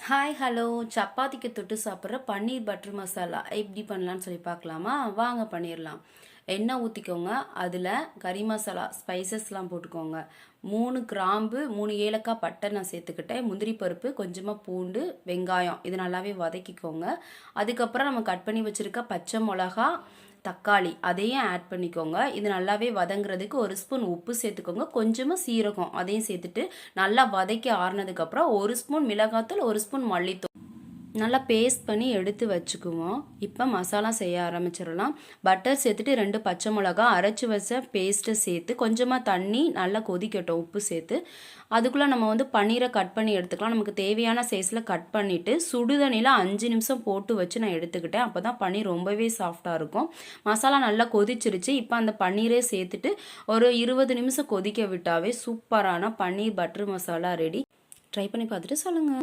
Hi hello சப்பாத்திக்கு தொட்டு சாப்பிட்ற பன்னீர் பட்டர் மசாலா எப்படி பண்ணலான்னு சொல்லி பார்க்கலாமா? வாங்க பண்ணிடலாம். எண்ணெய் ஊற்றிக்கோங்க. அதில் கறி மசாலா ஸ்பைசஸ்லாம் போட்டுக்கோங்க. 3 கிராம்பு 3 ஏலக்காய் பட்டை நான் சேர்த்துக்கிட்டேன். முந்திரி பருப்பு, கொஞ்சமாக பூண்டு, வெங்காயம் இது நல்லாவே வதக்கிக்கோங்க. அதுக்கப்புறம் நம்ம கட் பண்ணி வச்சுருக்க பச்சை மிளகா, தக்காளி அதையும் ஆட் பண்ணிக்கோங்க. இது நல்லாவே வதங்குறதுக்கு 1 ஸ்பூன் உப்பு சேர்த்துக்கோங்க. கொஞ்சமாக சீரகம் அதையும் சேர்த்துட்டு நல்லா வதக்கி ஆறுனதுக்கப்புறம் 1 ஸ்பூன் மிளகாத்தூள், 1 ஸ்பூன் மல்லித்தூள் நல்லா பேஸ்ட் பண்ணி எடுத்து வச்சுக்குவோம். இப்போ மசாலா செய்ய ஆரம்பிச்சிடலாம். பட்டர் சேர்த்துட்டு 2 பச்சை மிளகா அரைச்சி வச்ச பேஸ்ட்டை சேர்த்து கொஞ்சமாக தண்ணி நல்லா கொதிக்கட்டும் உப்பு சேர்த்து. அதுக்குள்ளே நம்ம பன்னீரை கட் பண்ணி எடுத்துக்கலாம். நமக்கு தேவையான சைஸில் கட் பண்ணிவிட்டு சுடுதண்ணியில் 5 நிமிஷம் போட்டு வச்சு நான் எடுத்துக்கிட்டேன். அப்போ தான் பன்னீர் ரொம்பவே சாஃப்டாக இருக்கும். மசாலா நல்லா கொதிச்சிருச்சு. இப்போ அந்த பன்னீரே சேர்த்துட்டு ஒரு 20 நிமிஷம் கொதிக்க விட்டாவே சூப்பரான பன்னீர் பட்டர் மசாலா ரெடி. ட்ரை பண்ணி பார்த்துட்டு சொல்லுங்கள்.